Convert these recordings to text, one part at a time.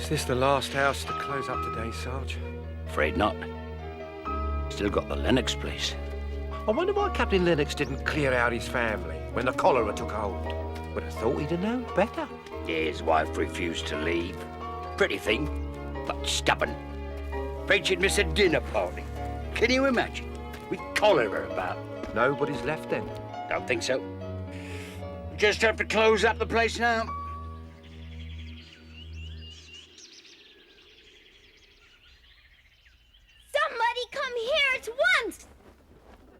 Is this the last house to close up today, Sarge? Afraid not. Still got the Lennox place. I wonder why Captain Lennox didn't clear out his family when the cholera took hold. Would have thought he'd have known better. His wife refused to leave. Pretty thing, but stubborn. Preaching miss a dinner party. Can you imagine? With cholera about. Nobody's left then. Don't think so. Just have to close up the place now. Somebody come here at once!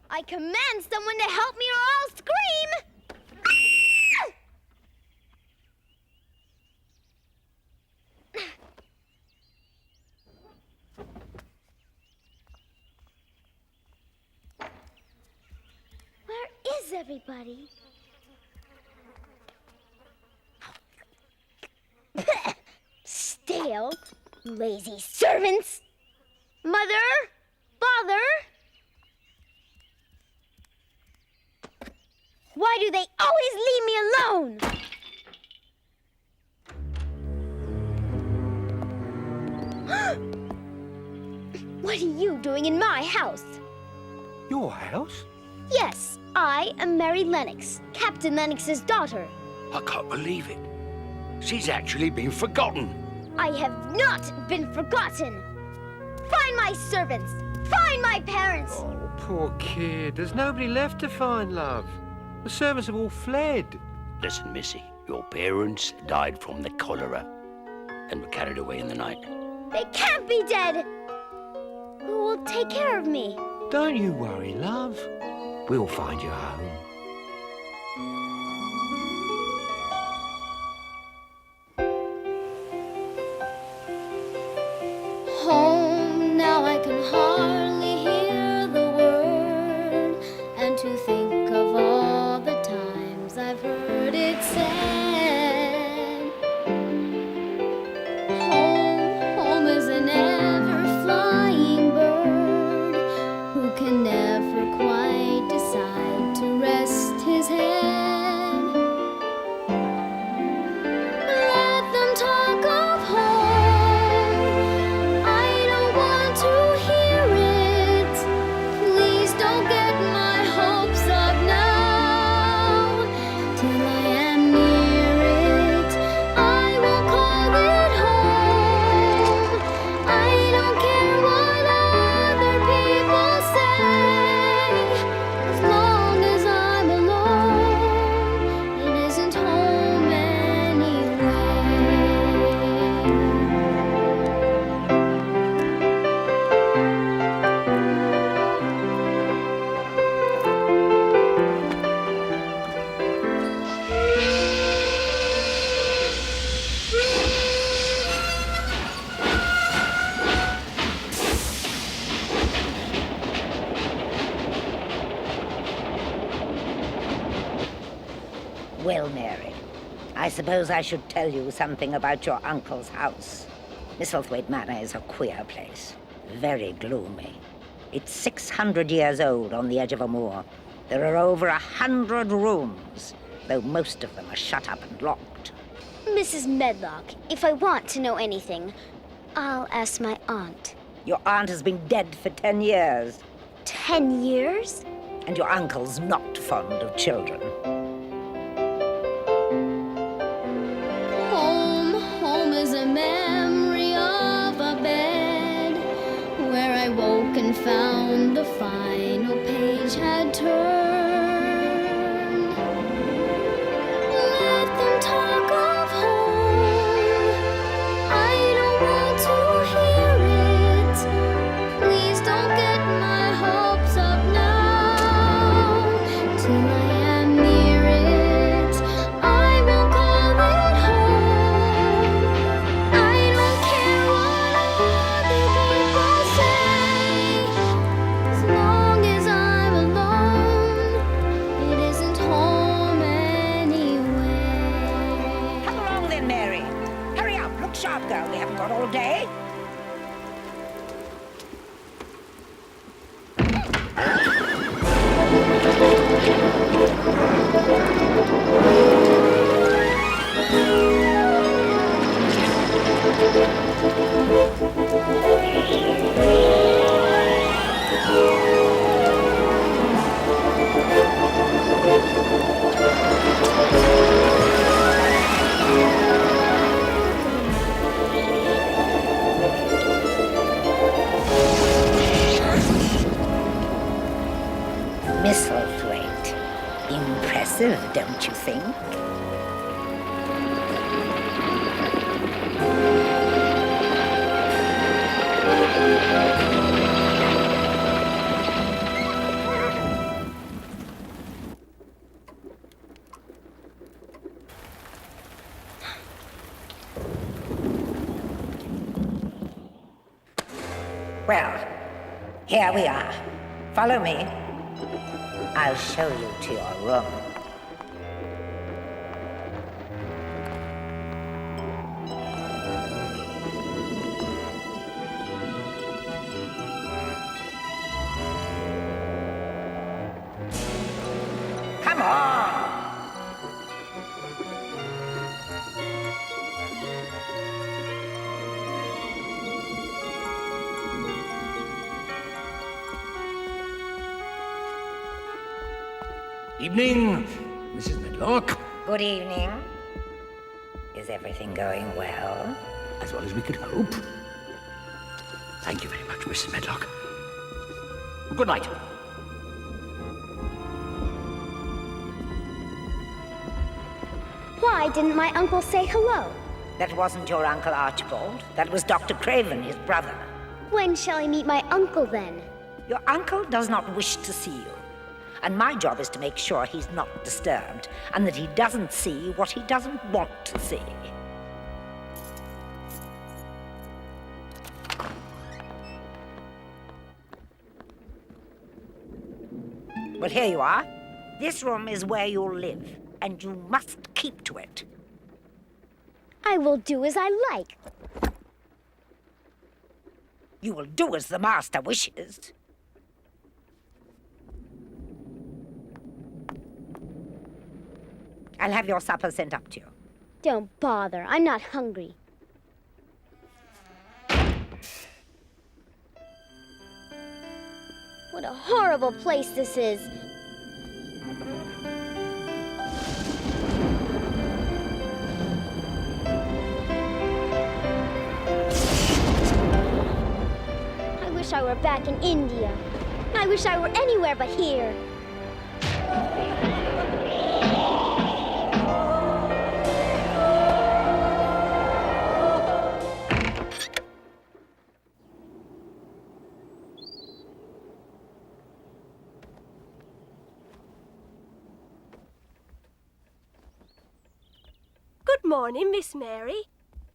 I command someone to help me or I'll scream! Where is everybody? Stale, lazy servants! Mother? Father? Why do they always leave me alone? What are you doing in my house? Your house? Yes, I am Mary Lennox, Captain Lennox's daughter. I can't believe it. She's actually been forgotten. I have not been forgotten. Find my servants. Find my parents. Oh, poor kid. There's nobody left to find, love. The servants have all fled. Listen, Missy, your parents died from the cholera and were carried away in the night. They can't be dead. Who will take care of me? Don't you worry, love. We'll find you a home. Home, now I can hardly hear the word, and to think of all the times I've heard it said. Home is an ever-flying bird who can never quite decide to rest his head. Let them talk of home. I don't want to hear it. Please don't get my hopes up now. Till I am near it, I will call it home. I don't care what other people say. As long as I'm alone, it isn't home anyway. Well, Mary, I suppose I should tell you something about your uncle's house. Misselthwaite Manor is a queer place, very gloomy. It's 600 years old on the edge of a moor. There are over 100 rooms, though most of them are shut up and locked. Mrs. Medlock, if I want to know anything, I'll ask my aunt. Your aunt has been dead for 10 years, 10 years? and your uncle's not fond of children. Home is a memory of a bed where I woke and found the final page had turned. Let them talk of home. I don't want to hear it. Please don't get my hopes up now. Till I am near it, I will call it home. I don't care what other people say. As Impressive, don't you think? Well, here we are. Follow me. I'll show you to your room. Come on! Evening, Mrs. Medlock. Good evening. Is everything going well? As well as we could hope. Thank you very much, Mrs. Medlock. Good night. Why didn't my uncle say hello? That wasn't your Uncle Archibald. That was Dr. Craven, his brother. When shall I meet my uncle then? Your uncle does not wish to see you. And my job is to make sure he's not disturbed, and that he doesn't see what he doesn't want to see. Well, here you are. This room is where you'll live, and you must keep to it. I will do as I like. You will do as the master wishes. I'll have your supper sent up to you. Don't bother. I'm not hungry. What a horrible place this is. I wish I were back in India. I wish I were anywhere but here. Good morning, Miss Mary.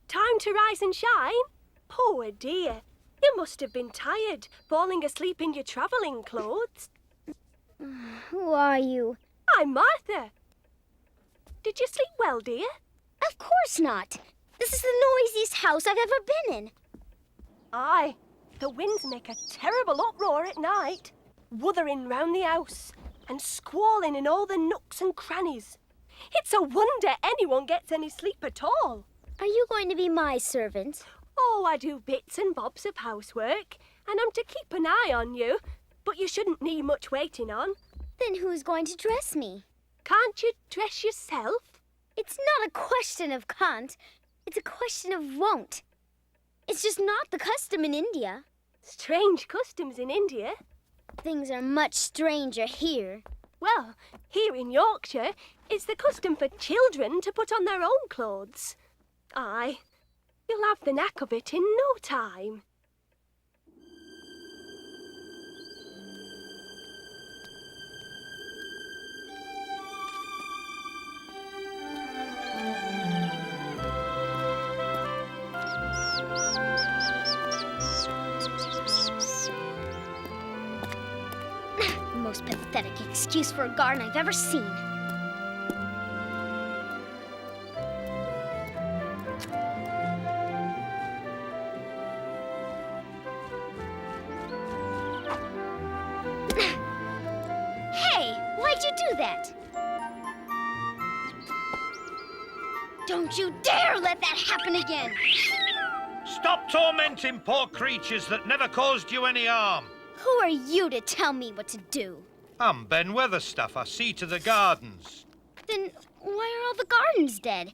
Time to rise and shine? Poor dear. You must have been tired, falling asleep in your travelling clothes. Who are you? I'm Martha. Did you sleep well, dear? Of course not. This is the noisiest house I've ever been in. Aye, the winds make a terrible uproar at night, wuthering round the house and squalling in all the nooks and crannies. It's a wonder anyone gets any sleep at all. Are you going to be my servant? Oh, I do bits and bobs of housework, and I'm to keep an eye on you, but you shouldn't need much waiting on. Then who's going to dress me? Can't you dress yourself? It's not a question of can't. It's a question of won't. It's just not the custom in India. Strange customs in India. Things are much stranger here. Well, here in Yorkshire, it's the custom for children to put on their own clothes. Aye, you'll have the knack of it in no time. The most pathetic excuse for a garden I've ever seen. Hey, why'd you do that? Don't you dare let that happen again! Stop tormenting poor creatures that never caused you any harm. Who are you to tell me what to do? I'm Ben Weatherstaff. I see to the gardens. Then why are all the gardens dead?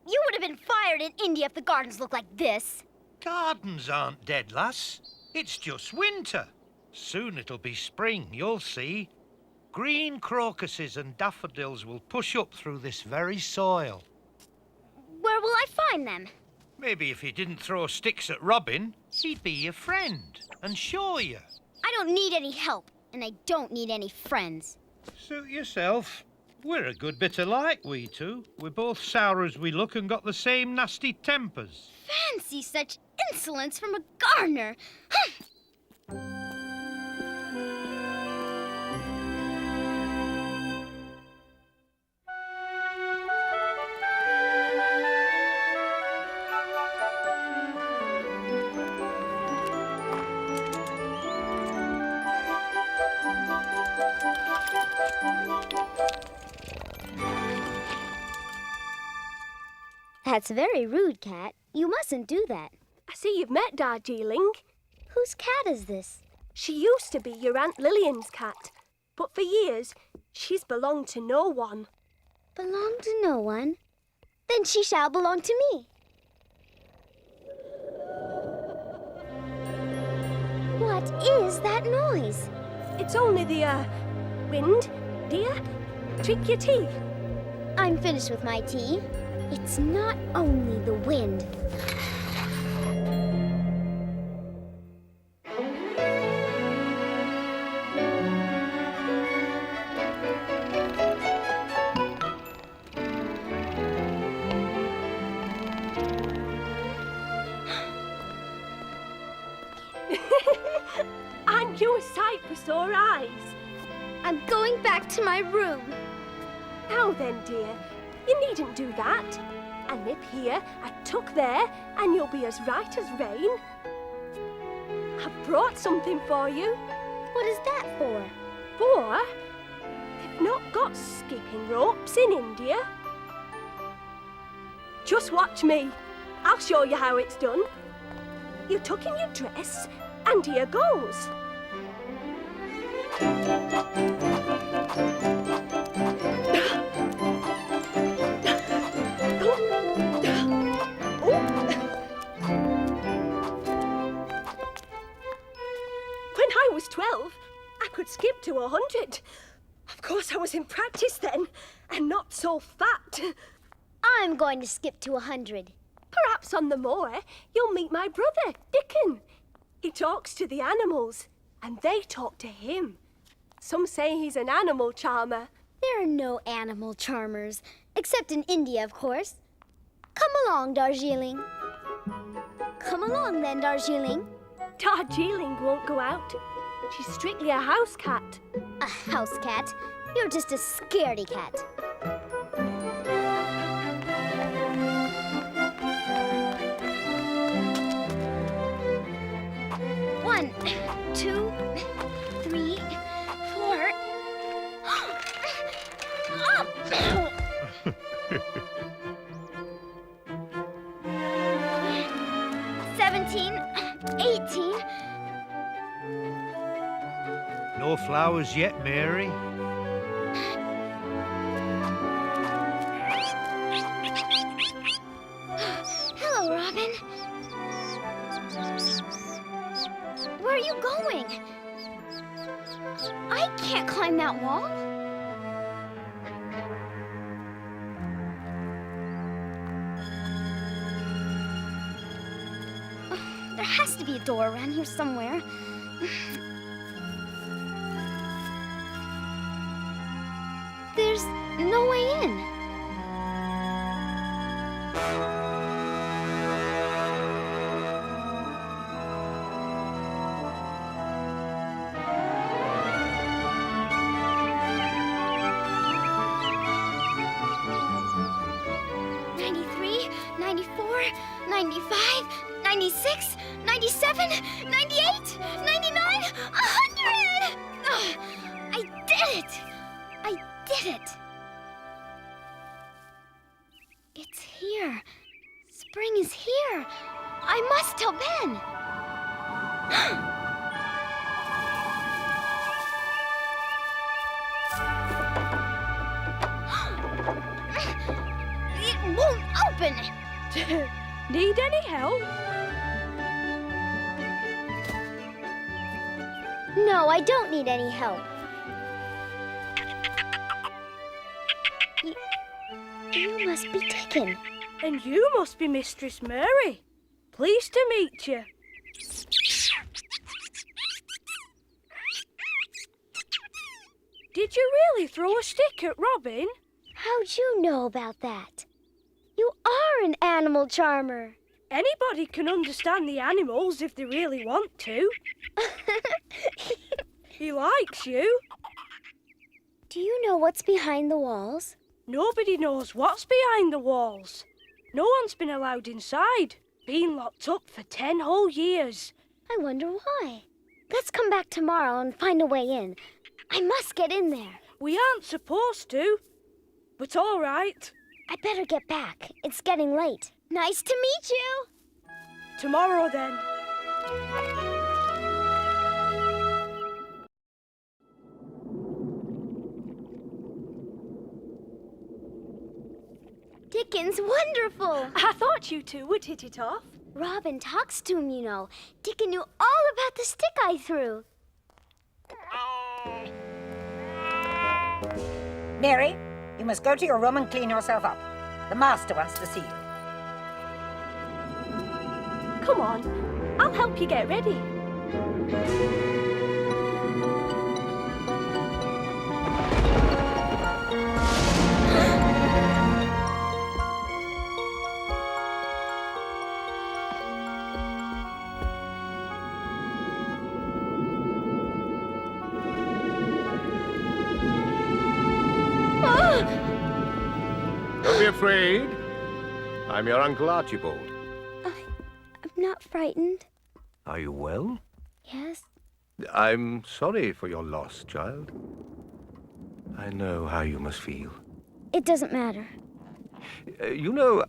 You would have been fired in India if the gardens looked like this. Gardens aren't dead, lass. It's just winter. Soon it'll be spring, you'll see. Green crocuses and daffodils will push up through this very soil. Where will I find them? Maybe if you didn't throw sticks at Robin, he'd be your friend and show you. I don't need any help, and I don't need any friends. Suit yourself. We're a good bit alike, we two. We're both sour as we look and got the same nasty tempers. Fancy such insolence from a gardener. That's very rude, Cat. You mustn't do that. I see you've met Darjeeling. Whose cat is this? She used to be your Aunt Lillian's cat, but for years she's belonged to no one. Belong to no one? Then she shall belong to me. What is that noise? It's only the, wind, dear. Drink your tea. I'm finished with my tea. It's not only the wind. Aren't you a sight for sore eyes? I'm going back to my room. Now then, dear, you needn't do that. A nip here, a tuck there, and you'll be as right as rain. I've brought something for you. What is that for? For they've not got skipping ropes in India. Just watch me. I'll show you how it's done. You tuck in your dress, and here goes. When I was 12, I could skip to 100. Of course, I was in practice then, and not so fat. I'm going to skip to 100. Perhaps on the moor, you'll meet my brother, Dickon. He talks to the animals, and they talk to him. Some say he's an animal charmer. There are no animal charmers, except in India, of course. Come along, Darjeeling. Come along, then, Darjeeling. Darjeeling won't go out. She's strictly a house cat. A house cat? You're just a scaredy cat. One, 2, 3, 4. Oh! 17, 18. No flowers yet, Mary. Hello, Robin. Where are you going? I can't climb that wall. There has to be a door around here somewhere. There's no way in. "93, 94, 95, 96, 97, 98, 99, 100! I did it! I did it! It's here. Spring is here. I must tell Ben. It won't open. Need any help? No, I don't need any help. You must be Dickon. And you must be Mistress Mary. Pleased to meet you. Did you really throw a stick at Robin? How'd you know about that? You are an animal charmer. Anybody can understand the animals if they really want to. He likes you. Do you know what's behind the walls? Nobody knows what's behind the walls. No one's been allowed inside. Been locked up for 10 whole years. I wonder why. Let's come back tomorrow and find a way in. I must get in there. We aren't supposed to, but all right. I better get back. It's getting late. Nice to meet you. Tomorrow then. Dickon's wonderful. I thought you two would hit it off. Robin talks to him, you know. Dickon knew all about the stick I threw. Mary, you must go to your room and clean yourself up. The master wants to see you. Come on, I'll help you get ready. Don't be afraid. I'm your Uncle Archibald. I'm not frightened. Are you well? Yes? I'm sorry for your loss, child. I know how you must feel. It doesn't matter. You know,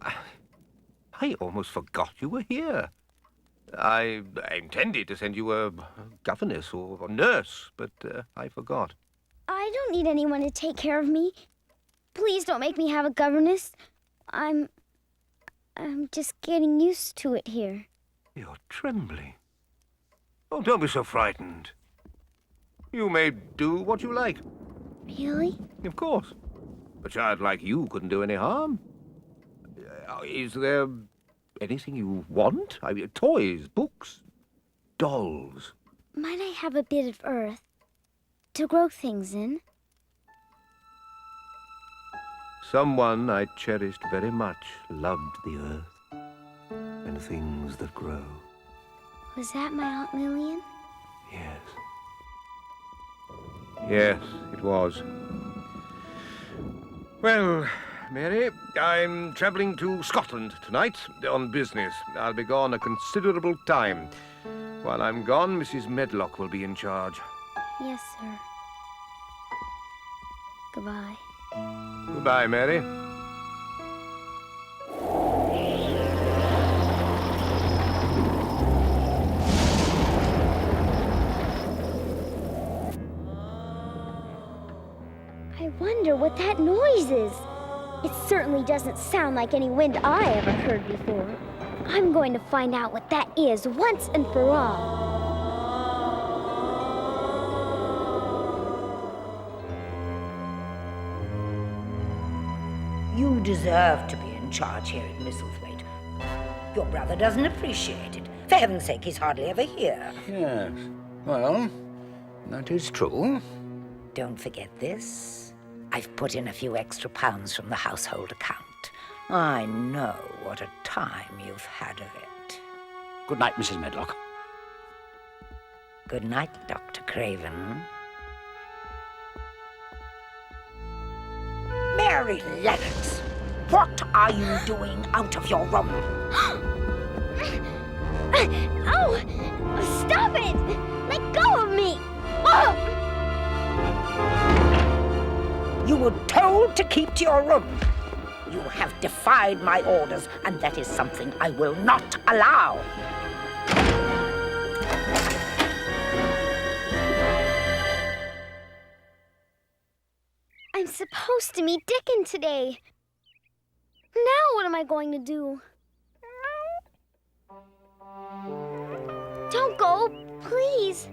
I almost forgot you were here. I intended to send you a governess or a nurse, but I forgot. I don't need anyone to take care of me. Please don't make me have a governess. I'm just getting used to it here. You're trembling. Oh, don't be so frightened. You may do what you like. Really? Of course. A child like you couldn't do any harm. Is there anything you want? I mean, toys, books, dolls. Might I have a bit of earth to grow things in? Someone I cherished very much loved the earth and things that grow. Was that my Aunt Lillian? Yes. Yes, it was. Well, Mary, I'm travelling to Scotland tonight on business. I'll be gone a considerable time. While I'm gone, Mrs. Medlock will be in charge. Yes, sir. Goodbye. Goodbye, Mary. I wonder what that noise is. It certainly doesn't sound like any wind I ever heard before. I'm going to find out what that is once and for all. You deserve to be in charge here at Misselthwaite. Your brother doesn't appreciate it. For heaven's sake, he's hardly ever here. Yes. Well, that is true. Don't forget this. I've put in a few extra pounds from the household account. I know what a time you've had of it. Good night, Mrs. Medlock. Good night, Dr. Craven. Mary Lennox, what are you doing out of your room? Oh! Stop it! Let go of me! Oh! You were told to keep to your room. You have defied my orders, and that is something I will not allow. I'm supposed to meet Dickon today. Now what am I going to do? Don't go, please.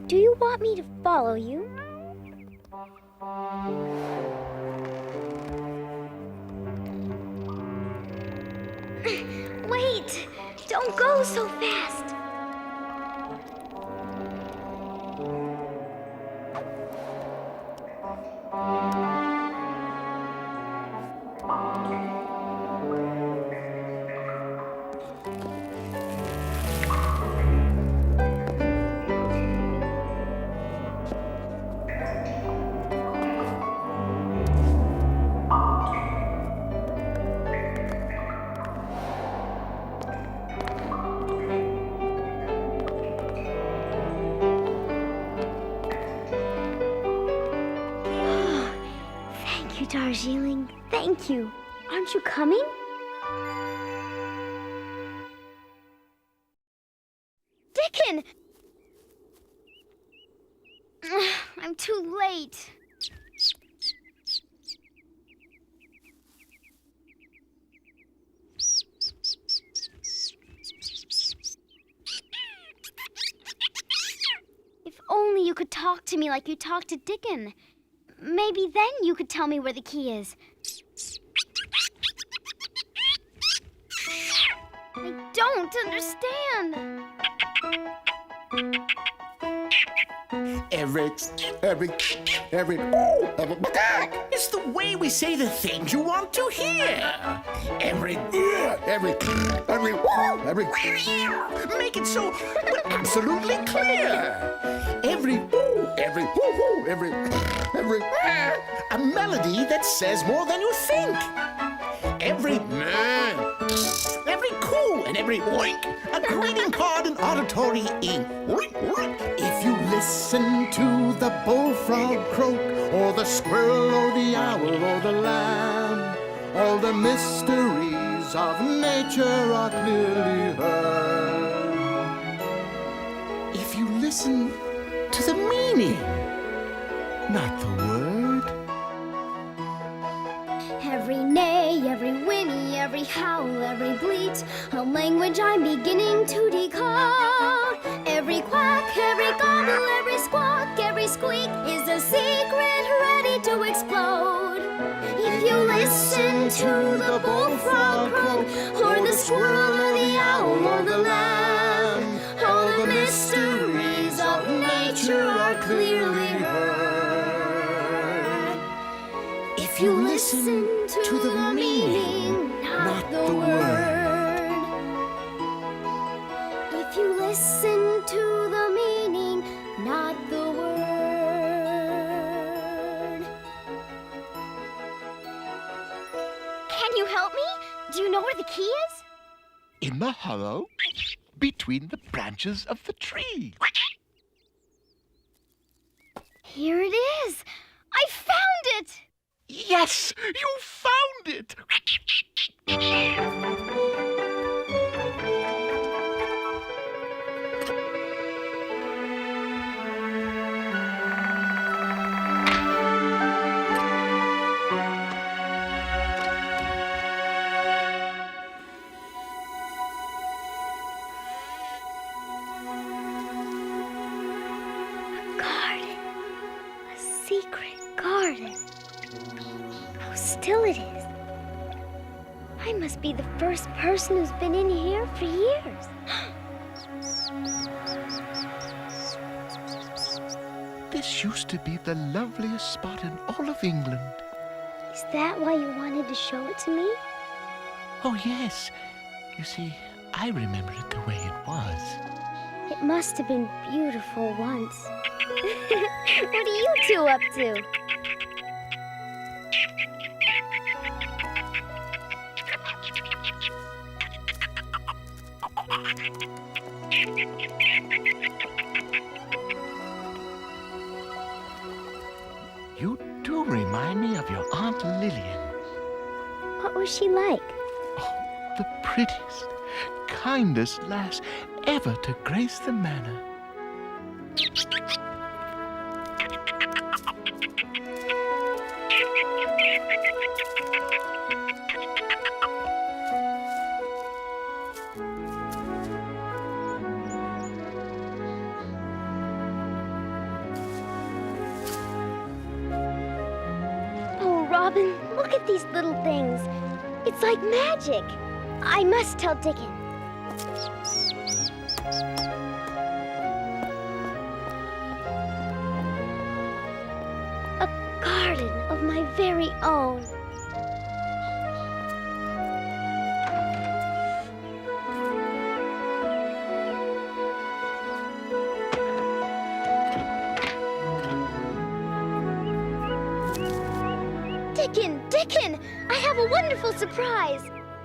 Do you want me to follow you? Don't go so fast. Thank you, Darjeeling. Thank you. Aren't you coming? Dickon! I'm too late. If only you could talk to me like you talked to Dickon. Maybe then you could tell me where the key is. I don't understand. It's the way we say the things you want to hear. Make it so absolutely clear. A melody that says more than you think. Every coo and every oink, a greeting card and auditory ink. If you listen to the bullfrog croak, or the squirrel, or the owl, or the lamb, all the mysteries of nature are clearly heard. If you listen to the meaning, not the word. Every neigh, every whinny, every howl, every bleat, a language I'm beginning to decode. Every quack, every gobble, every squawk, every squeak is a secret ready to explode. If you listen to the bullfrog croak, or the squirrel, or the owl, or the lamb, all the mysteries of nature are clearly heard. If you listen to the meaning, not the word. If you listen to the meaning, not the word. Can you help me? Do you know where the key is? In the hollow between the branches of the tree. Here it is. I found it. Yes, you found it! Garden. A secret garden. How still it is. I must be the first person who's been in here for years. This used to be the loveliest spot in all of England. Is that why you wanted to show it to me? Oh, yes. You see, I remember it the way it was. It must have been beautiful once. What are you two up to? You do remind me of your Aunt Lillian. What was she like? Oh, the prettiest, kindest lass ever to grace the manor. Oh, Robin, look at these little things. It's like magic. I must tell Dickon. A garden of my very own. Dickon, I have a wonderful surprise.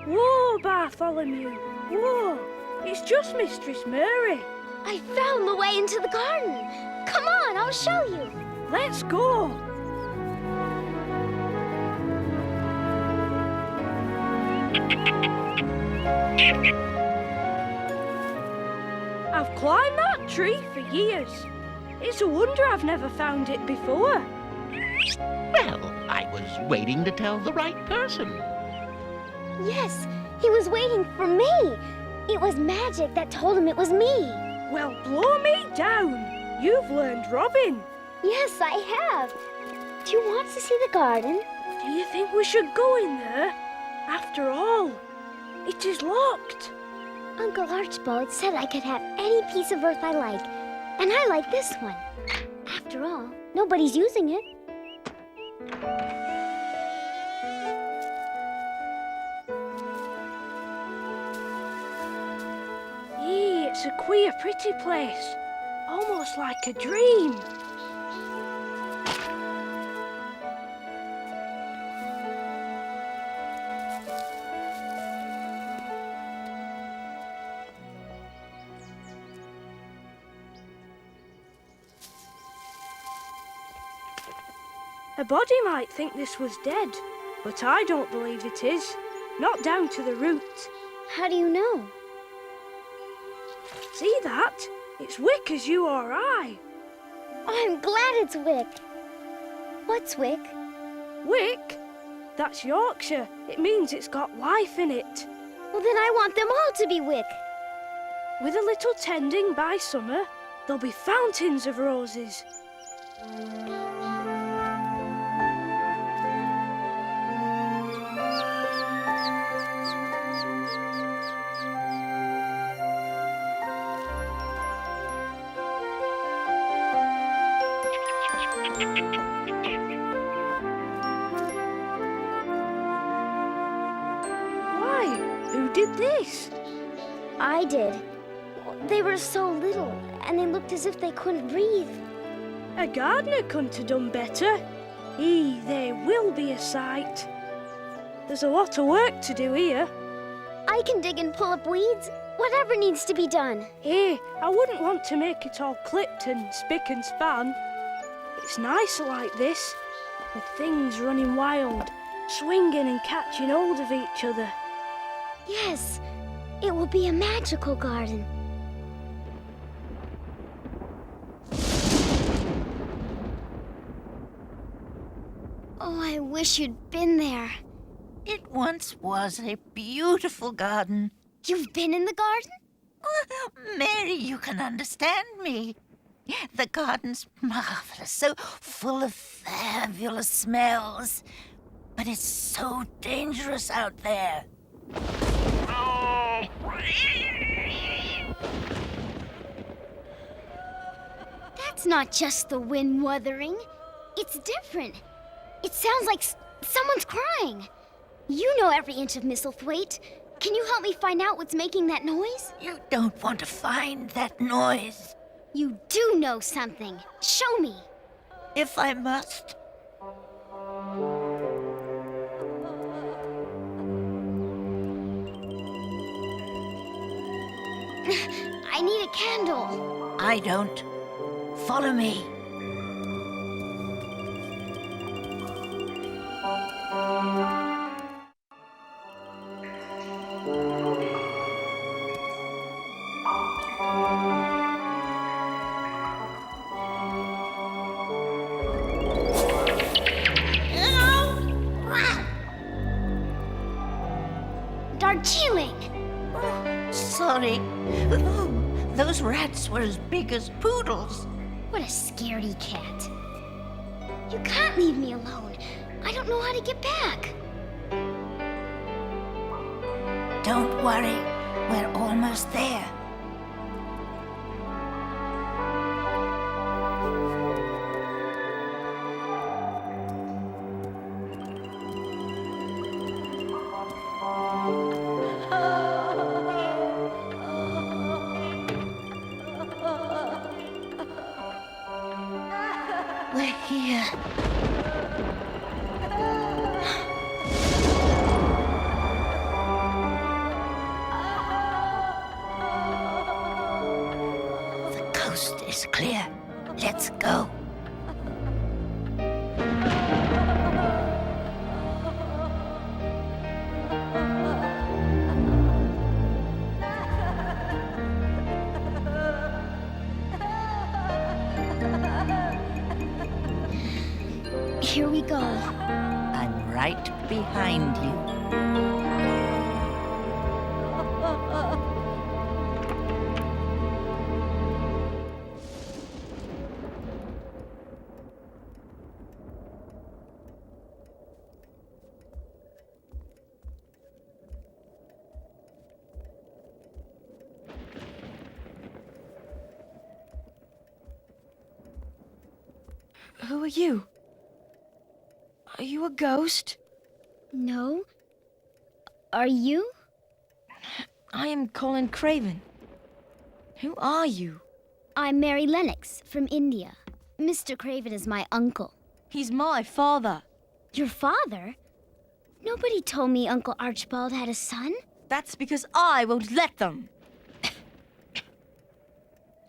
Whoa, Bartholomew. Whoa, it's just Mistress Mary. I found the way into the garden. Come on, I'll show you. Let's go. I've climbed that tree for years. It's a wonder I've never found it before. Well, I was waiting to tell the right person. Yes, he was waiting for me. It was magic that told him it was me. Well, blow me down. You've learned robbing. Yes, I have. Do you want to see the garden? Do you think we should go in there? After all, it is locked. Uncle Archibald said I could have any piece of earth I like, and I like this one. After all, nobody's using it. It's a queer, pretty place. Almost like a dream. A body might think this was dead, but I don't believe it is. Not down to the root. How do you know? See that? It's Wick as you or I. I'm glad it's Wick. What's Wick? Wick? That's Yorkshire. It means it's got life in it. Well, then I want them all to be Wick. With a little tending by summer, there'll be fountains of roses. Why? Who did this? I did. They were so little, and they looked as if they couldn't breathe. A gardener couldn't have done better. They will be a sight. There's a lot of work to do here. I can dig and pull up weeds. Whatever needs to be done. I wouldn't want to make it all clipped and spick and span. It's nicer like this, with things running wild, swinging and catching hold of each other. Yes, it will be a magical garden. Oh, I wish you'd been there. It once was a beautiful garden. You've been in the garden? Mary, you can understand me. The garden's marvelous, so full of fabulous smells. But it's so dangerous out there. That's not just the wind wuthering. It's different. It sounds like someone's crying. You know every inch of Misselthwaite. Can you help me find out what's making that noise? You don't want to find that noise. You do know something. Show me. If I must. I need a candle. I don't. Follow me. Darjeeling! Sorry. Those rats were as big as poodles. What a scaredy cat. You can't leave me alone. I don't know how to get back. Don't worry. We're almost almost there. We're here. The coast is clear. Let's go. Here we go. I'm right behind you. Who are you? Are you a ghost? No. Are you? I am Colin Craven. Who are you? I'm Mary Lennox from India. Mr. Craven is my uncle. He's my father. Your father? Nobody told me Uncle Archibald had a son. That's because I won't let them.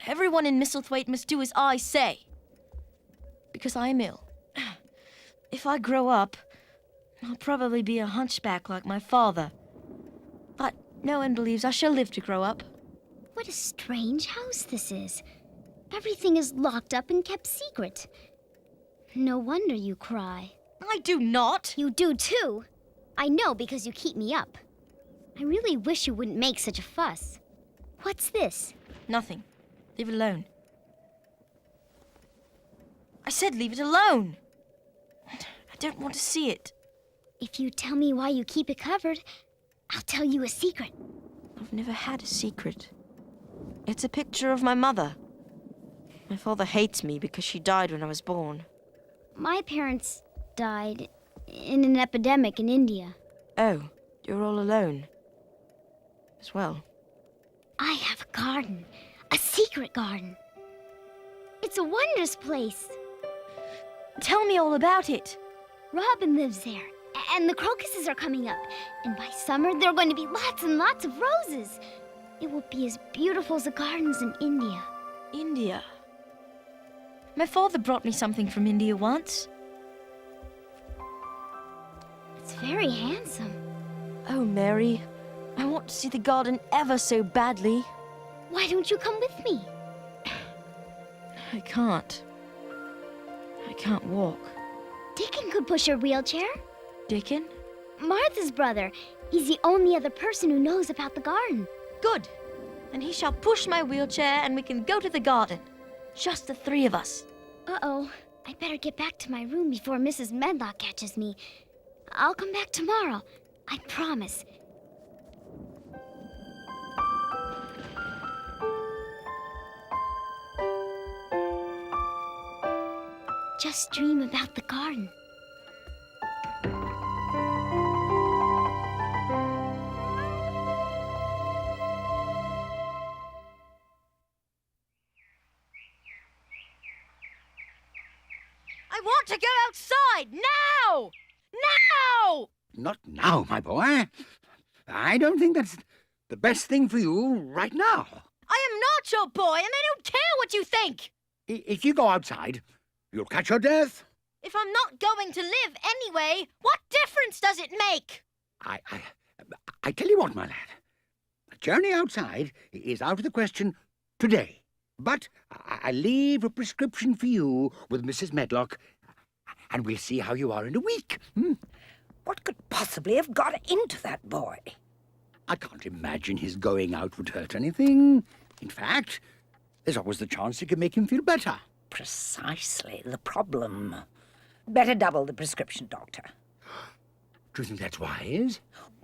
Everyone in Misselthwaite must do as I say. Because I am ill. If I grow up, I'll probably be a hunchback like my father. But no one believes I shall live to grow up. What a strange house this is. Everything is locked up and kept secret. No wonder you cry. I do not. You do too. I know because you keep me up. I really wish you wouldn't make such a fuss. What's this? Nothing. Leave it alone. I said leave it alone. I don't want to see it. If you tell me why you keep it covered, I'll tell you a secret. I've never had a secret. It's a picture of my mother. My father hates me because she died when I was born. My parents died in an epidemic in India. Oh, you're all alone. As well. I have a garden. A secret garden. It's a wondrous place. Tell me all about it. Robin lives there, and the crocuses are coming up. And by summer, there are going to be lots and lots of roses. It will be as beautiful as the gardens in India. India. My father brought me something from India once. It's very handsome. Oh, Mary, I want to see the garden ever so badly. Why don't you come with me? I can't. I can't walk. Dickon could push your wheelchair. Dickon? Martha's brother. He's the only other person who knows about the garden. Good. Then he shall push my wheelchair and we can go to the garden. Just the three of us. Uh-oh. I'd better get back to my room before Mrs. Medlock catches me. I'll come back tomorrow. I promise. Just dream about the garden. I want to go outside now! Now! Not now, my boy. I don't think that's the best thing for you right now. I am not your boy, and I don't care what you think. If you go outside, you'll catch your death. If I'm not going to live anyway, what difference does it make? I tell you what, my lad. A journey outside is out of the question today. But I leave a prescription for you with Mrs. Medlock, and we'll see how you are in a week. What could possibly have got into that boy? I can't imagine his going out would hurt anything. In fact, there's always the chance it could make him feel better. Precisely the problem. Better double the prescription, Doctor. Do you think that's wise?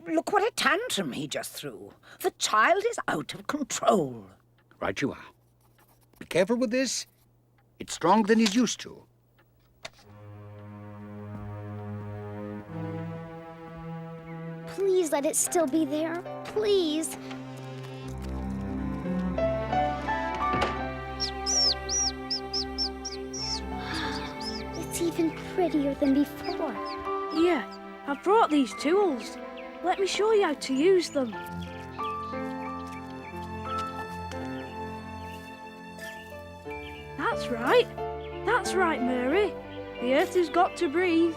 Look what a tantrum he just threw. The child is out of control. Right you are. Be careful with this. It's stronger than he's used to. Please let it still be there. Please. It's even prettier than before. Yeah, I've brought these tools. Let me show you how to use them. That's right. That's right, Mary. The earth has got to breathe.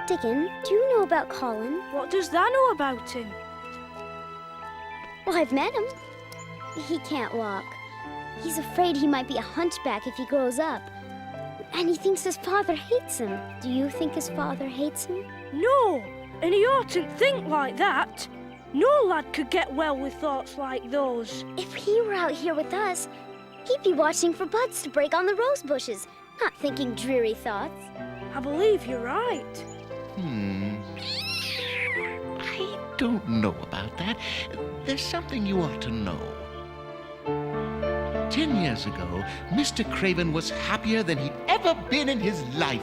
Dickon, do you know about Colin? What does that know about him? Well, I've met him. He can't walk. He's afraid he might be a hunchback if he grows up. And he thinks his father hates him. Do you think his father hates him? No, and he oughtn't think like that. No lad could get well with thoughts like those. If he were out here with us, he'd be watching for buds to break on the rose bushes, not thinking dreary thoughts. I believe you're right. I don't know about that. There's something you ought to know. 10 years ago, Mr. Craven was happier than he'd ever been in his life.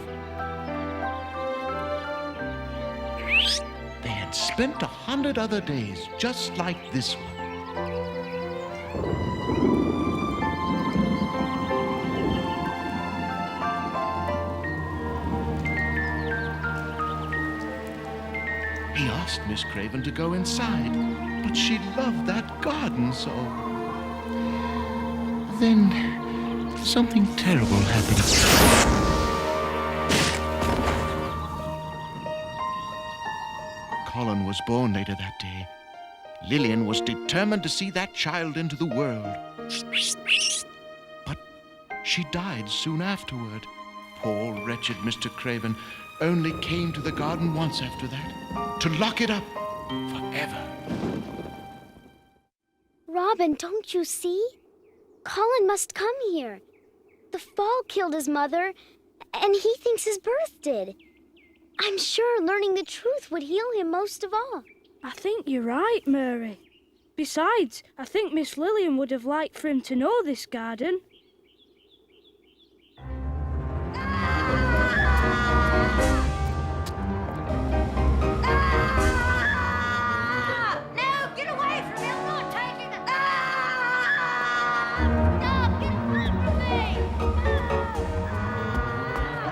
They had spent 100 other days just like this one. He asked Miss Craven to go inside, but she loved that garden so. Then something terrible happened. Colin was born later that day. Lillian was determined to see that child into the world. But she died soon afterward. Poor, wretched Mr. Craven only came to the garden once after that, to lock it up forever. Robin, don't you see? Colin must come here. The fall killed his mother, and he thinks his birth did. I'm sure learning the truth would heal him most of all. I think you're right, Mary. Besides, I think Miss Lillian would have liked for him to know this garden. No, get away from me! I'm not taking it! Stop! Get away from me!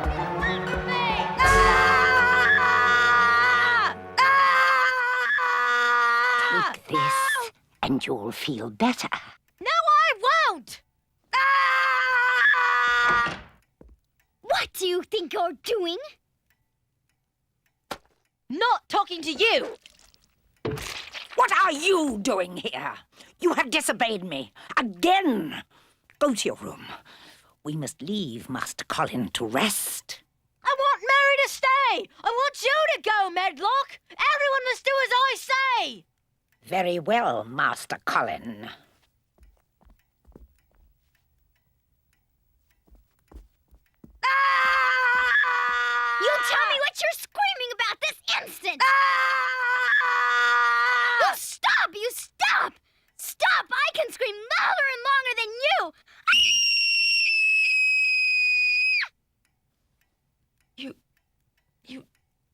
Get away from me! Take this, and you'll feel better. No, I won't! What do you think you're doing? Not talking to you! What are you doing here? You have disobeyed me again. Go to your room. We must leave Master Colin to rest. I want Mary to stay! I want you to go, Medlock! Everyone must do as I say! Very well, Master Colin. You tell me what you're screaming about this instant! You stop! You stop! Stop! I can scream louder and longer than you!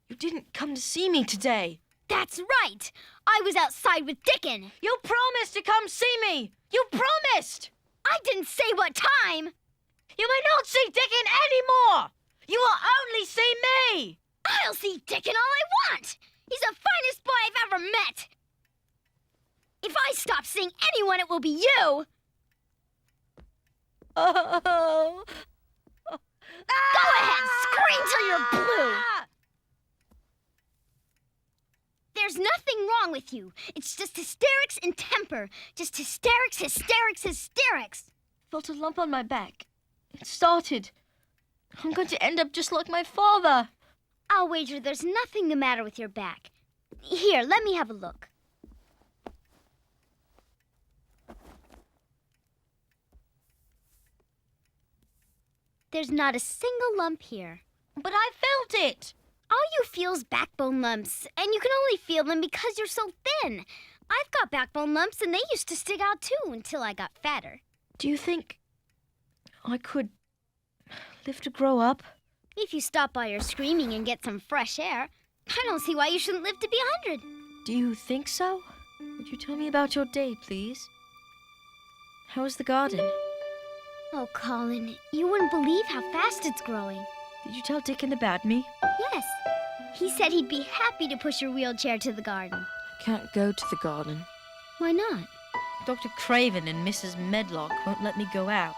You didn't come to see me today. That's right! I was outside with Dickon. You promised to come see me! You promised! I didn't say what time! You may not see Dickon anymore! You will only see me! I'll see Dickon all I want! He's the finest boy I've ever met! If I stop seeing anyone, it will be you! Oh. Go ahead, scream till you're blue! There's nothing wrong with you. It's just hysterics and temper. Just hysterics, hysterics, hysterics. Felt a lump on my back. It started. I'm going to end up just like my father. I'll wager there's nothing the matter with your back. Here, let me have a look. There's not a single lump here. But I felt it. All you feel's backbone lumps, and you can only feel them because you're so thin. I've got backbone lumps, and they used to stick out too until I got fatter. Do you think I could live to grow up? If you stop all your screaming and get some fresh air, I don't see why you shouldn't live to be 100. Do you think so? Would you tell me about your day, please? How is the garden? Oh, Colin, you wouldn't believe how fast it's growing. Did you tell Dickon about me? Yes. He said he'd be happy to push your wheelchair to the garden. I can't go to the garden. Why not? Dr. Craven and Mrs. Medlock won't let me go out.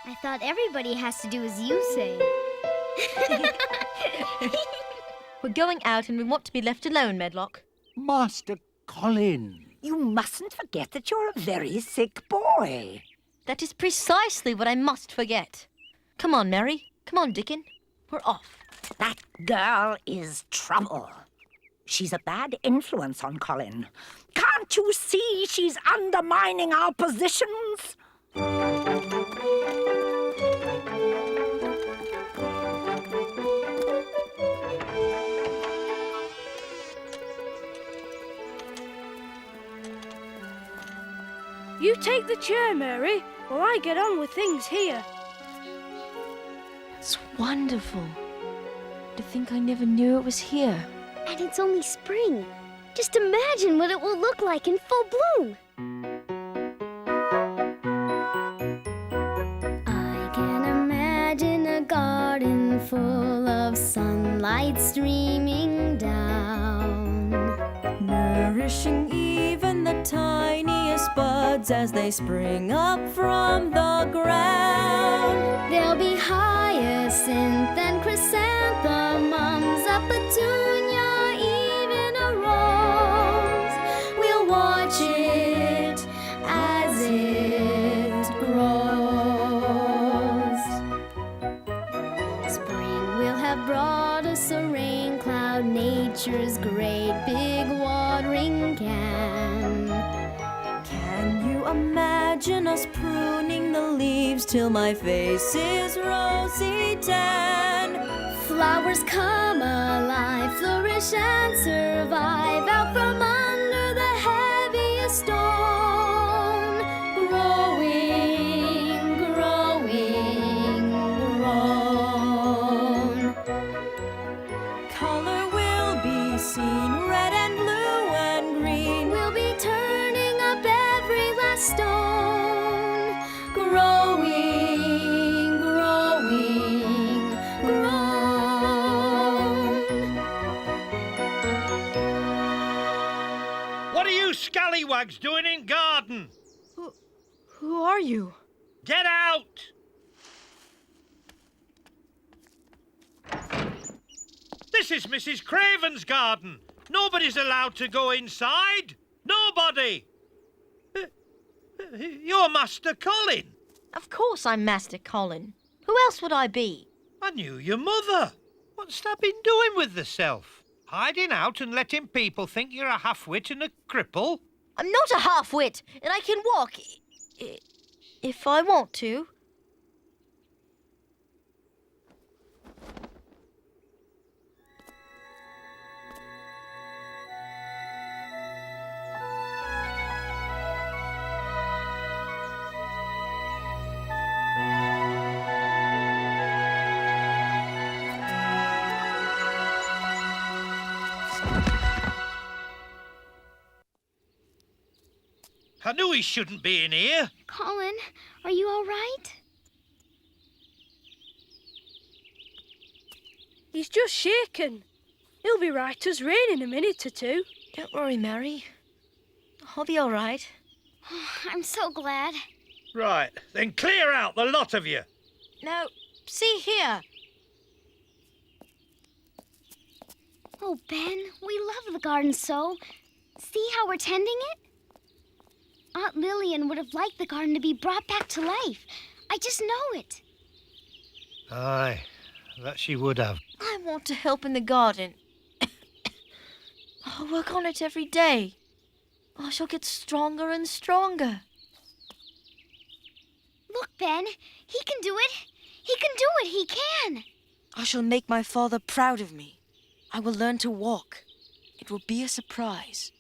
I thought everybody has to do as you say. We're going out and we want to be left alone, Medlock. Master Colin. You mustn't forget that you're a very sick boy. That is precisely what I must forget. Come on, Mary. Come on, Dickon. We're off. That girl is trouble. She's a bad influence on Colin. Can't you see she's undermining our positions? You take the chair, Mary, while I get on with things here. It's wonderful. To think I never knew it was here. And it's only spring. Just imagine what it will look like in full bloom. I can imagine a garden full of sunlight streaming down, nourishing even the tiniest buds as they spring up from the ground. There'll be hyacinth and chrysanthemums, a petunia, even a rose. We'll watch it as it grows. Spring will have brought us a rain cloud, nature's great big watering can. Can you imagine us pruning the leaves till my face is rosy tan? Flowers come alive, flourish and survive out from under the heaviest stone. Growing, growing, grown. Color will be seen, red and blue and green. We'll be turning up every last stone. Growing, growing, grown. What are you scallywags doing in garden? Who are you? Get out! This is Mrs. Craven's garden. Nobody's allowed to go inside. Nobody! You're Master Colin. Of course I'm Master Colin. Who else would I be? I knew your mother. What's that been doing with herself? Hiding out and letting people think you're a half-wit and a cripple? I'm not a half-wit, and I can walk if I want to. I knew he shouldn't be in here. Colin, are you all right? He's just shaken. He'll be right as rain in a minute or two. Don't worry, Mary. I'll be all right. I'm so glad. Right, then clear out, the lot of you. Now, see here. Oh, Ben, we love the garden so. See how we're tending it? Aunt Lillian would have liked the garden to be brought back to life. I just know it. Aye, that she would have. I want to help in the garden. I'll work on it every day. I shall get stronger and stronger. Look, Ben, he can do it. He can do it. He can. I shall make my father proud of me. I will learn to walk. It will be a surprise,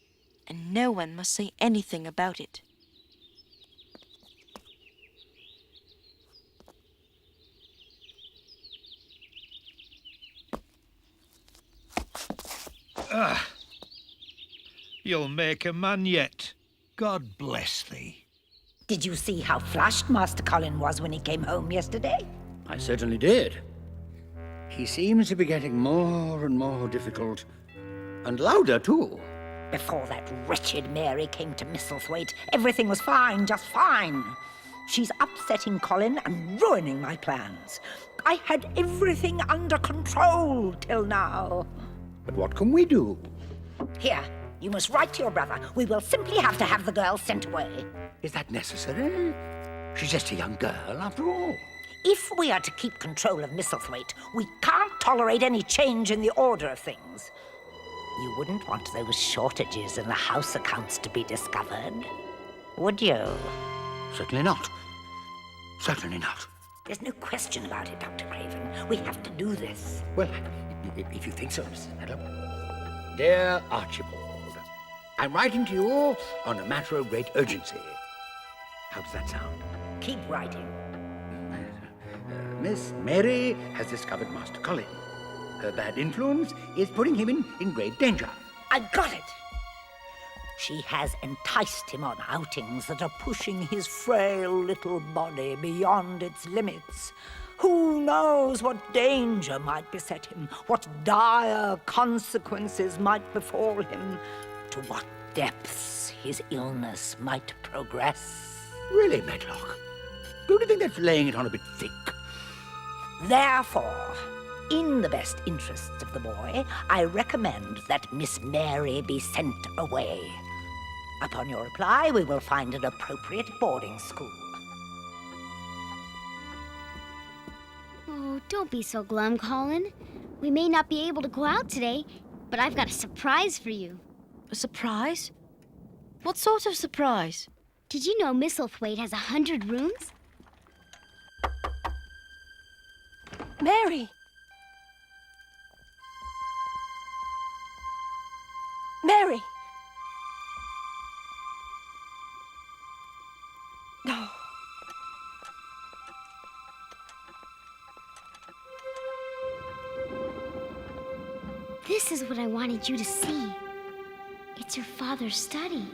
and no one must say anything about it. You'll make a man yet. God bless thee. Did you see how flushed Master Colin was when he came home yesterday? I certainly did. He seems to be getting more and more difficult. And louder, too. Before that wretched Mary came to Misselthwaite, everything was fine, just fine. She's upsetting Colin and ruining my plans. I had everything under control till now. But what can we do? Here, you must write to your brother. We will simply have to have the girl sent away. Is that necessary? She's just a young girl, after all. If we are to keep control of Misselthwaite, we can't tolerate any change in the order of things. You wouldn't want those shortages in the house accounts to be discovered, would you? Certainly not. Certainly not. There's no question about it, Dr. Craven. We have to do this. Well, if you think so, Mrs. Medlock. Dear Archibald, I'm writing to you on a matter of great urgency. How does that sound? Keep writing. Miss Mary has discovered Master Colin. Her bad influence is putting him in great danger. I got it. She has enticed him on outings that are pushing his frail little body beyond its limits. Who knows what danger might beset him, what dire consequences might befall him, to what depths his illness might progress. Really, Medlock? Don't you think that's laying it on a bit thick? Therefore, in the best interests of the boy, I recommend that Miss Mary be sent away. Upon your reply, we will find an appropriate boarding school. Oh, don't be so glum, Colin. We may not be able to go out today, but I've got a surprise for you. A surprise? What sort of surprise? Did you know Misselthwaite has 100 rooms? Mary! Mary! No. This is what I wanted you to see. It's your father's study.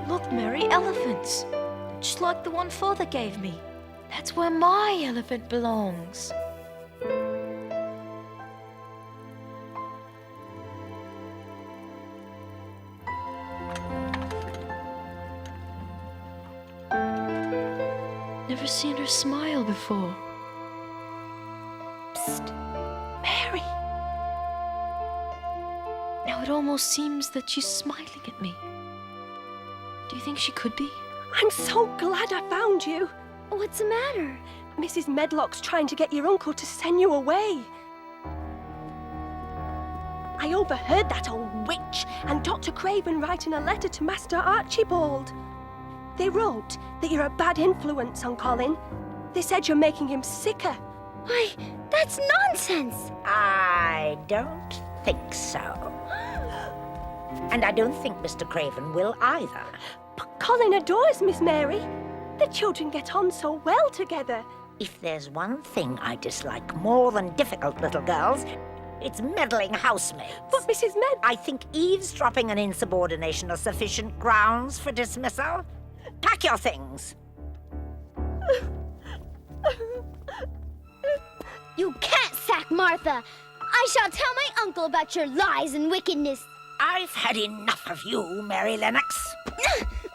Look, Mary, elephants. Just like the one father gave me. That's where my elephant belongs. Never seen her smile before. Psst. Mary! Now it almost seems that she's smiling at me. Do you think she could be? I'm so glad I found you. What's the matter? Mrs. Medlock's trying to get your uncle to send you away. I overheard that old witch and Dr. Craven writing a letter to Master Archibald. They wrote that you're a bad influence on Colin. They said you're making him sicker. Why, that's nonsense. I don't think so. And I don't think Mr. Craven will either. But Colin adores Miss Mary. The children get on so well together. If there's one thing I dislike more than difficult little girls, it's meddling housemaids. But Mrs. I think eavesdropping and insubordination are sufficient grounds for dismissal. Pack your things. You can't sack Martha. I shall tell my uncle about your lies and wickedness. I've had enough of you, Mary Lennox.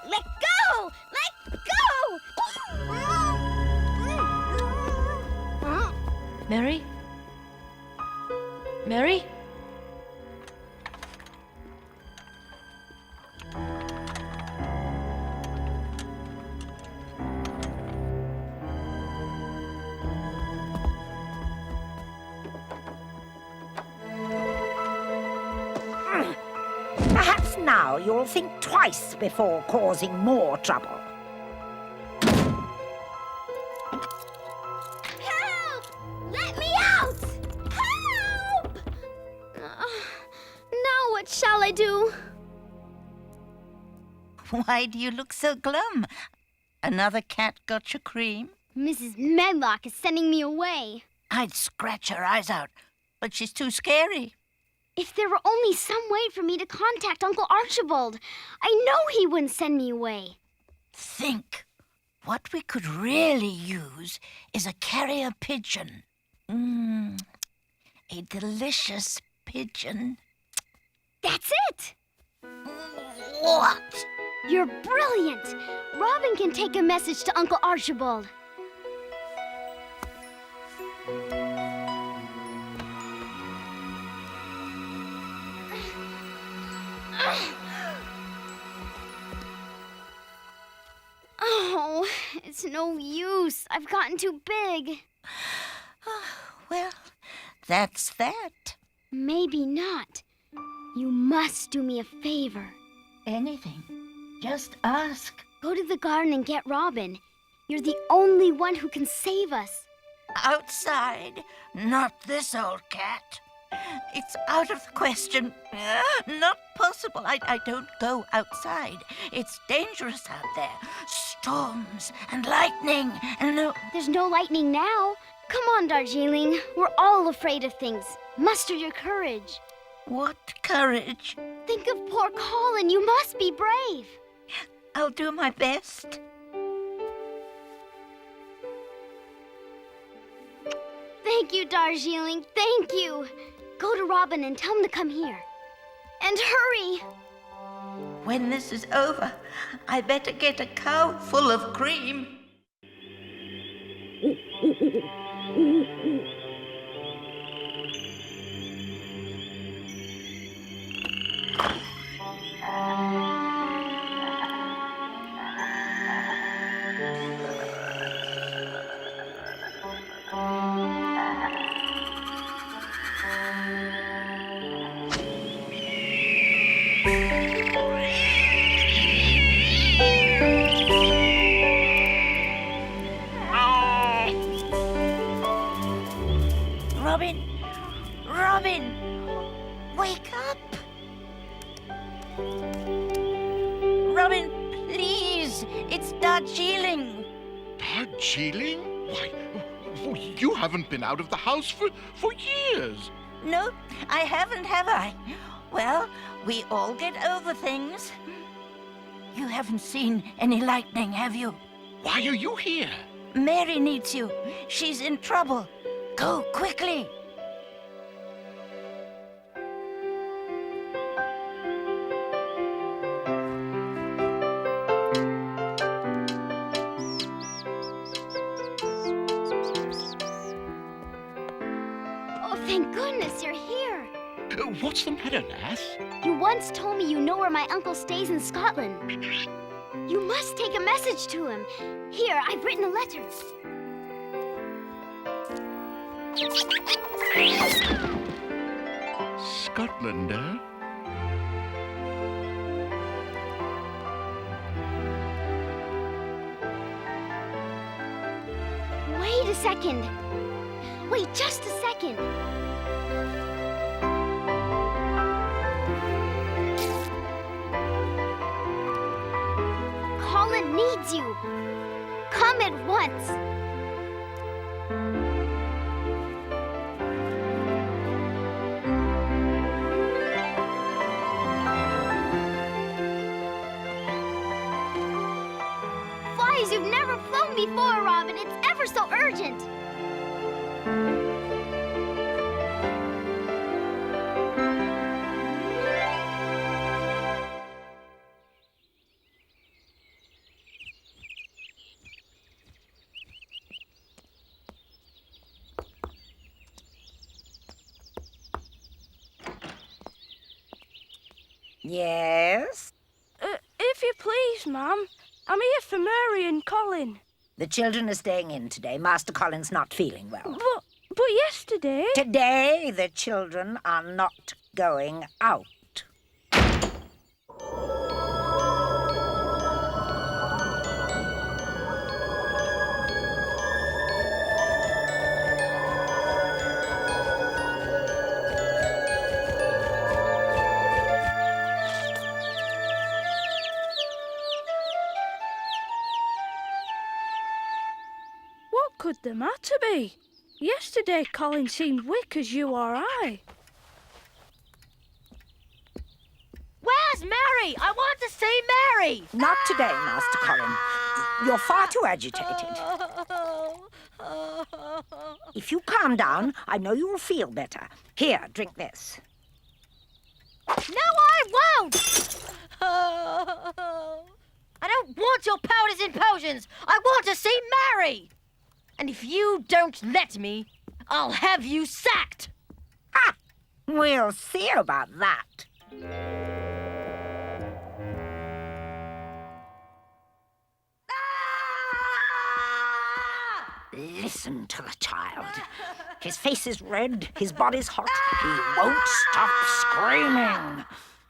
Let go! Let go! Mary? Mary? now, you'll think twice before causing more trouble. Help! Let me out! Help! Now what shall I do? Why do you look so glum? Another cat got your cream? Mrs. Medlock is sending me away. I'd scratch her eyes out, but she's too scary. If there were only some way for me to contact Uncle Archibald, I know he wouldn't send me away. Think. What we could really use is a carrier pigeon. A delicious pigeon. That's it! What? You're brilliant! Robin can take a message to Uncle Archibald. Oh, it's no use. I've gotten too big. Well, that's that. Maybe not. You must do me a favor. Anything. Just ask. Go to the garden and get Robin. You're the only one who can save us. Outside. Not this old cat. It's out of the question. Not possible. I don't go outside. It's dangerous out there. Storms and lightning and no... There's no lightning now. Come on, Darjeeling. We're all afraid of things. Muster your courage. What courage? Think of poor Colin. You must be brave. I'll do my best. Thank you, Darjeeling. Thank you. Go to Robin and tell him to come here. And hurry. When this is over, I better get a cow full of cream. Robin! Robin! Wake up! Robin, please! It's Darjeeling! Darjeeling? Why, you haven't been out of the house for years. No, I haven't, have I? Well, we all get over things. You haven't seen any lightning, have you? Why are you here? Mary needs you. She's in trouble. Go, quickly. Oh, thank goodness you're here. What's the matter, lass? You once told me you know where my uncle stays in Scotland. You must take a message to him. Here, I've written a letter. Scotland, eh? Wait a second. Wait just a second. Colin needs you. Come at once. Flies you've never flown before, Robin. It's ever so urgent. Yes? If you please, Ma'am, I'm here for Mary and Colin. The children are staying in today. Master Colin's not feeling well. But yesterday... Today, the children are not going out. could the matter be? Yesterday Colin seemed weak as you or I. Where's Mary? I want to see Mary! Not today, Master Colin. You're far too agitated. If you calm down, I know you'll feel better. Here, drink this. No, I won't! I don't want your powders and potions. I want to see Mary! And if you don't let me, I'll have you sacked! Ha! We'll see about that. Listen to the child. His face is red, his body's hot. He won't stop screaming.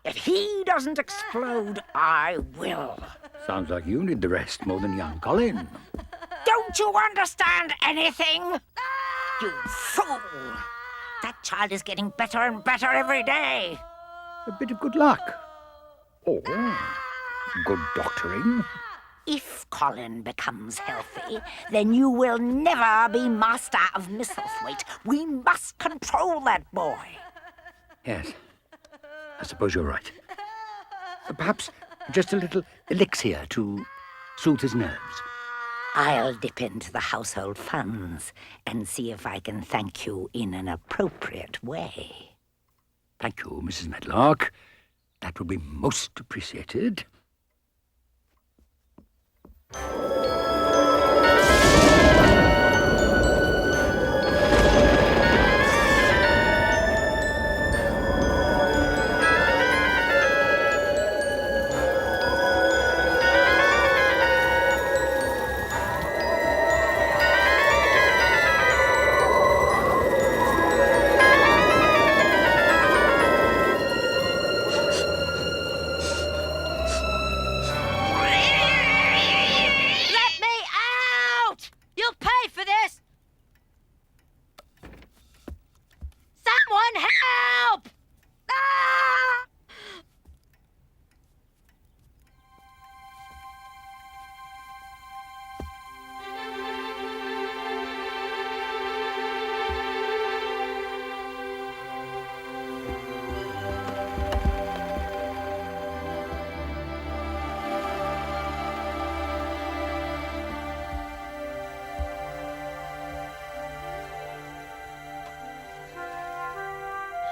If he doesn't explode, I will. Sounds like you need the rest more than young Colin. Don't you understand anything? You fool! That child is getting better and better every day. A bit of good luck. Or good doctoring. If Colin becomes healthy, then you will never be master of Misselthwaite. We must control that boy. Yes, I suppose you're right. Perhaps just a little elixir to soothe his nerves. I'll dip into the household funds and see if I can thank you in an appropriate way. Thank you, Mrs. Medlock. That would be most appreciated.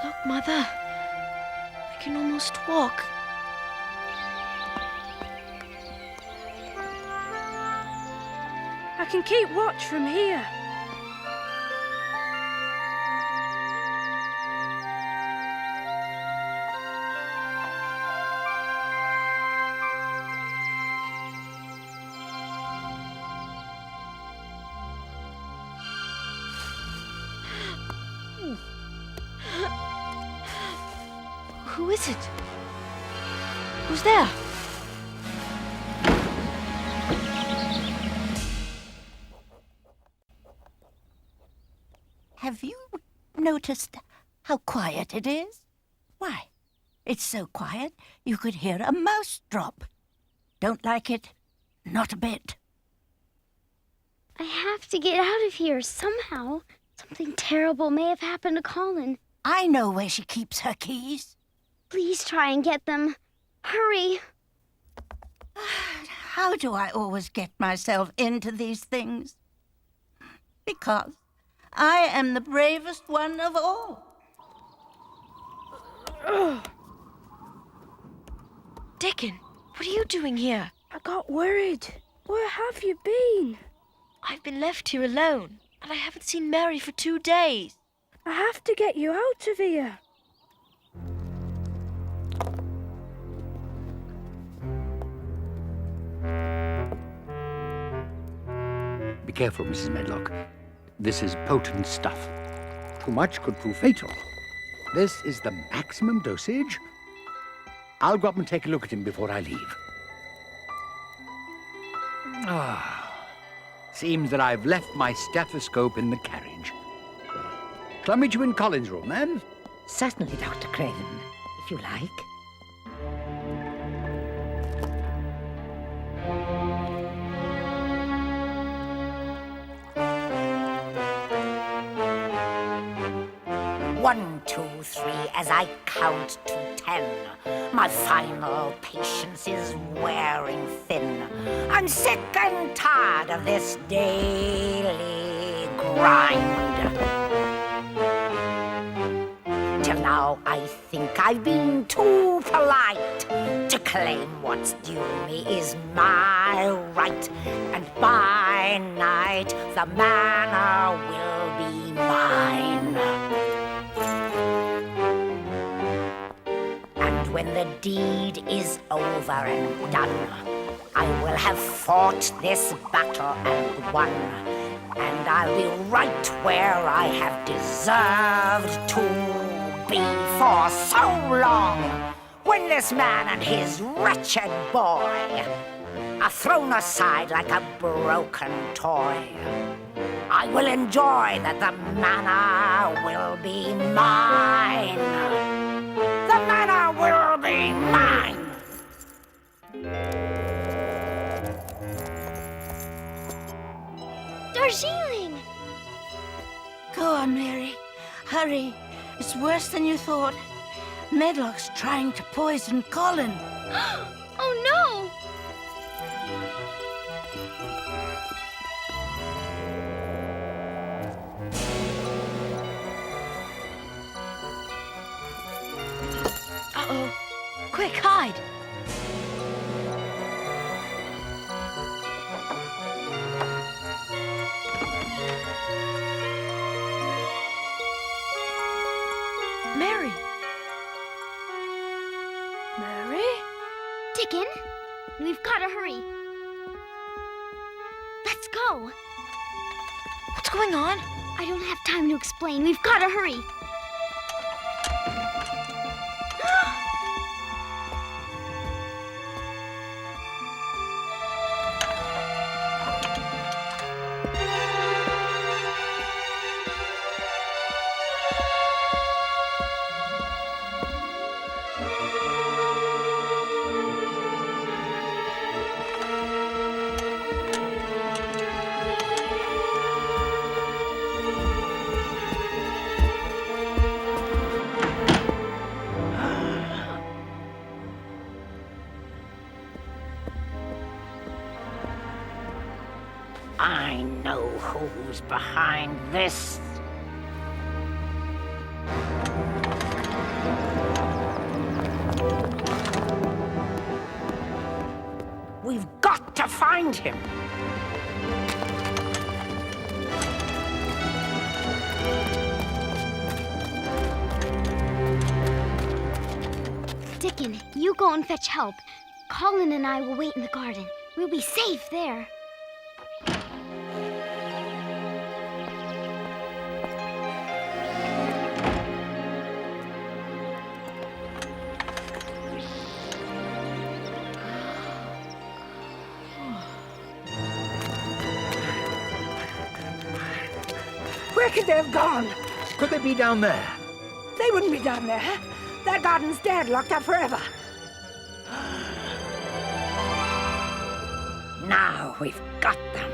Look, Mother. I can almost walk. I can keep watch from here. Who is it? Who's there? Have you noticed how quiet it is? Why, it's so quiet you could hear a mouse drop. Don't like it? Not a bit. I have to get out of here somehow. Something terrible may have happened to Colin. I know where she keeps her keys. Please try and get them. Hurry. How do I always get myself into these things? Because I am the bravest one of all. Dickon, what are you doing here? I got worried. Where have you been? I've been left here alone, and I haven't seen Mary for 2 days. I have to get you out of here. Be careful, Mrs. Medlock. This is potent stuff. Too much could prove fatal. This is the maximum dosage. I'll go up and take a look at him before I leave. Seems that I've left my stethoscope in the carriage. Shall I meet you in Colin's room, then? Certainly, Dr. Craven, if you like. as I count to 10. My final patience is wearing thin. I'm sick and tired of this daily grind. Till now I think I've been too polite to claim what's due me is my right. And by night the manor will be mine. And when the deed is over and done, I will have fought this battle and won. And I'll be right where I have deserved to be for so long. When this man and his wretched boy are thrown aside like a broken toy, I will enjoy that the manor will be mine. The manor will be mine. Darjeeling! Go on, Mary. Hurry. It's worse than you thought. Medlock's trying to poison Colin. Oh no! Uh-oh. Quick, hide! Mary! Mary? Dickon, we've got to hurry. Let's go. What's going on? I don't have time to explain. We've got to hurry. I know who's behind this. We've got to find him. Dickon, you go and fetch help. Colin and I will wait in the garden. We'll be safe there. Where could they have gone? Could they be down there? They wouldn't be down there. That garden's dead, locked up forever. Now we've got them.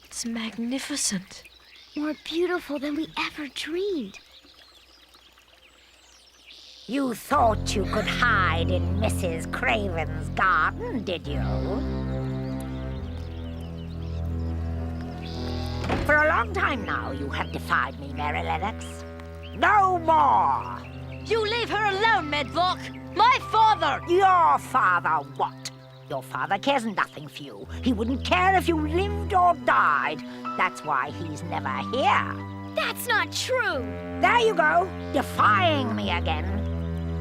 It's magnificent. More beautiful than we ever dreamed. You thought you could hide in Mrs. Craven's garden, did you? For a long time now, you have defied me, Mary Lennox. No more! You leave her alone, Medlock! My father! Your father what? Your father cares nothing for you. He wouldn't care if you lived or died. That's why he's never here. That's not true. There you go, defying me again.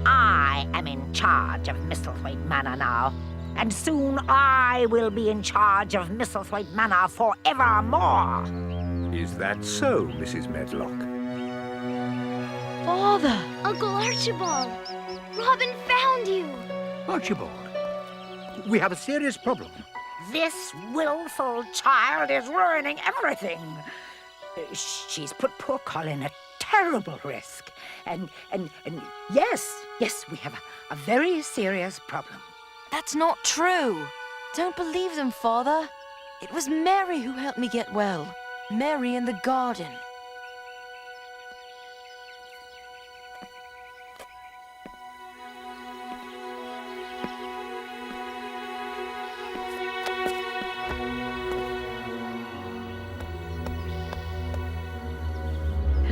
I am in charge of Misselthwaite Manor now. And soon I will be in charge of Misselthwaite Manor forevermore. Is that so, Mrs. Medlock? Father! Uncle Archibald! Robin found you! Archibald, we have a serious problem. This willful child is ruining everything. She's put poor Colin at terrible risk. And yes, we have a very serious problem. That's not true. Don't believe them, Father. It was Mary who helped me get well. Mary in the garden.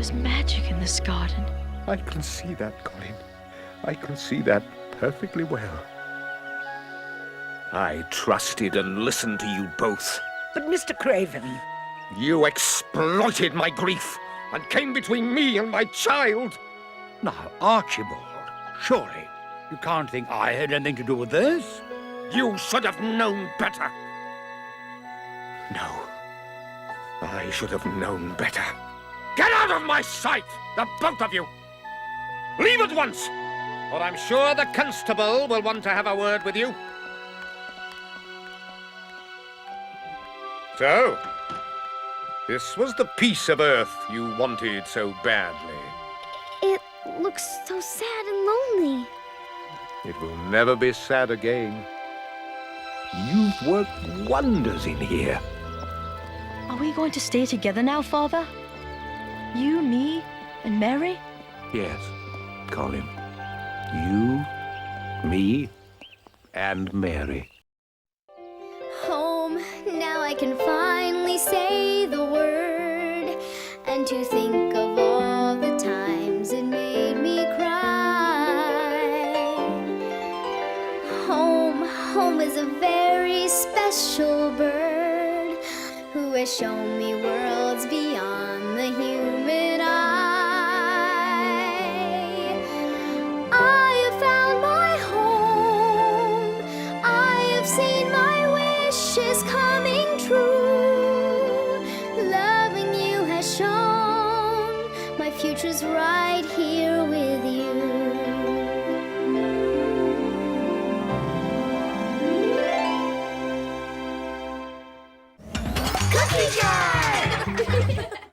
There's magic in this garden. I can see that, Colin. I can see that perfectly well. I trusted and listened to you both. But, Mr. Craven, You exploited my grief and came between me and my child. now, Archibald, surely you can't think I had anything to do with this? You should have known better. No, I should have known better. Get out of my sight, the both of you! Leave at once, or I'm sure the constable will want to have a word with you. So, this was the piece of earth you wanted so badly. It looks so sad and lonely. It will never be sad again. You've worked wonders in here. Are we going to stay together now, Father? You, me, and Mary? Yes, Colin. You, me, and Mary. Home, now I can finally say the word. And to think of all the times it made me cry. Home is a very special bird who has shown me worlds beyond the human eye. I have found my home. I have seen my wishes come